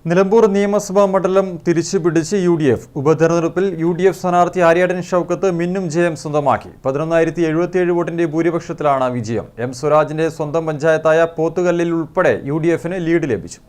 നിലമ്പൂർ നിയമസഭാ മണ്ഡലം തിരിച്ചുപിടിച്ച് UDF ഉപതെരഞ്ഞെടുപ്പിൽ UDF സ്ഥാനാർത്ഥി ആര്യാടൻ ഷൗക്കത്ത് മിന്നും ജയം സ്വന്തമാക്കി. 11,077 വോട്ടിന്റെ ഭൂരിപക്ഷത്തിലാണ് വിജയം. M. സ്വരാജിന്റെ സ്വന്തം പഞ്ചായത്തായ പോത്തുകല്ലിൽ ഉൾപ്പെടെ UDFന് ലീഡ് ലഭിച്ചു.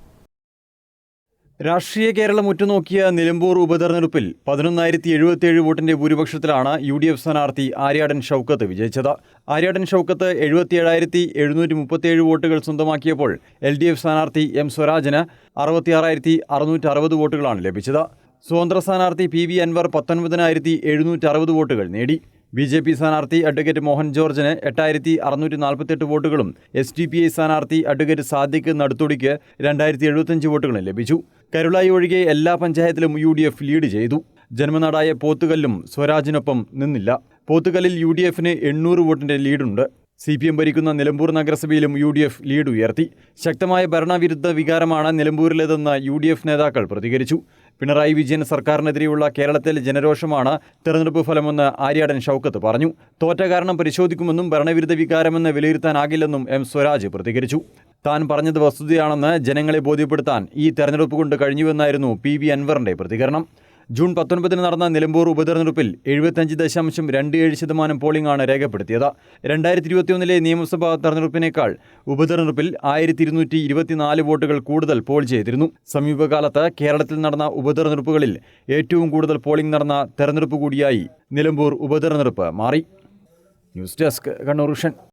രാഷ്ട്രീയ കേരളം ഉറ്റുനോക്കിയ നിലമ്പൂർ ഉപതെരഞ്ഞെടുപ്പിൽ 11,077 വോട്ടിന്റെ ഭൂരിപക്ഷത്തിലാണ് UDF സ്ഥാനാർത്ഥി ആര്യാടൻ ഷൗക്കത്ത് വിജയിച്ചത്. ആര്യാടൻ ഷൗക്കത്ത് 77,737 വോട്ടുകൾ സ്വന്തമാക്കിയപ്പോൾ LDF സ്ഥാനാർത്ഥി M. സ്വരാജിന് 66,660 വോട്ടുകളാണ് ലഭിച്ചത്. സ്വതന്ത്ര സ്ഥാനാർത്ഥി PV അൻവർ 19,760 വോട്ടുകൾ നേടി. BJP സ്ഥാനാർത്ഥി അഡ്വക്കേറ്റ് മോഹൻ ജോർജിന് 8,648 വോട്ടുകളും SDPI സ്ഥാനാർത്ഥി അഡ്വക്കേറ്റ് സാദിഖ് നടുത്തൊടിക്ക് 2,075 വോട്ടുകളും ലഭിച്ചു. കരുളായി ഒഴികെ എല്ലാ പഞ്ചായത്തിലും UDF ലീഡ് ചെയ്തു. ജന്മനാടായ പോത്തുകല്ലും സ്വരാജിനൊപ്പം നിന്നില്ല. പോത്തുകല്ലിൽ UDFന് 800 വോട്ടിന്റെ ലീഡുണ്ട്. CPM ഭരിക്കുന്ന നിലമ്പൂർ നഗരസഭയിലും UDF ലീഡ് ഉയർത്തി. ശക്തമായ ഭരണവിരുദ്ധ വികാരമാണ് നിലമ്പൂരിലേതെന്ന് UDF നേതാക്കൾ പ്രതികരിച്ചു. പിണറായി വിജയൻ സർക്കാരിനെതിരെയുള്ള കേരളത്തിലെ ജനരോഷമാണ് തെരഞ്ഞെടുപ്പ് ഫലമെന്ന് ആര്യാടൻ ഷൗക്കത്ത് പറഞ്ഞു. തോറ്റ കാരണം പരിശോധിക്കുമെന്നും ഭരണവിരുദ്ധ വികാരമെന്ന് വിലയിരുത്താനാകില്ലെന്നും M. സ്വരാജ് പ്രതികരിച്ചു. താൻ പറഞ്ഞത് വസ്തുതയാണെന്ന് ജനങ്ങളെ ബോധ്യപ്പെടുത്താൻ ഈ തെരഞ്ഞെടുപ്പ് കൊണ്ട് കഴിഞ്ഞുവെന്നായിരുന്നു PV അൻവറിന്റെ പ്രതികരണം. ജൂൺ 19 നടന്ന നിലമ്പൂർ ഉപതെരഞ്ഞെടുപ്പിൽ 75.27% പോളിംഗാണ് രേഖപ്പെടുത്തിയത്. 2021 നിയമസഭാ തെരഞ്ഞെടുപ്പിനേക്കാൾ ഉപതെരഞ്ഞെടുപ്പിൽ 1,224 വോട്ടുകൾ കൂടുതൽ പോൾ ചെയ്തിരുന്നു. സമീപകാലത്ത് കേരളത്തിൽ നടന്ന ഉപതെരഞ്ഞെടുപ്പുകളിൽ ഏറ്റവും കൂടുതൽ പോളിംഗ് നടന്ന തെരഞ്ഞെടുപ്പ് കൂടിയായി നിലമ്പൂർ ഉപതെരഞ്ഞെടുപ്പ് മാറി. News desk Kannur vision.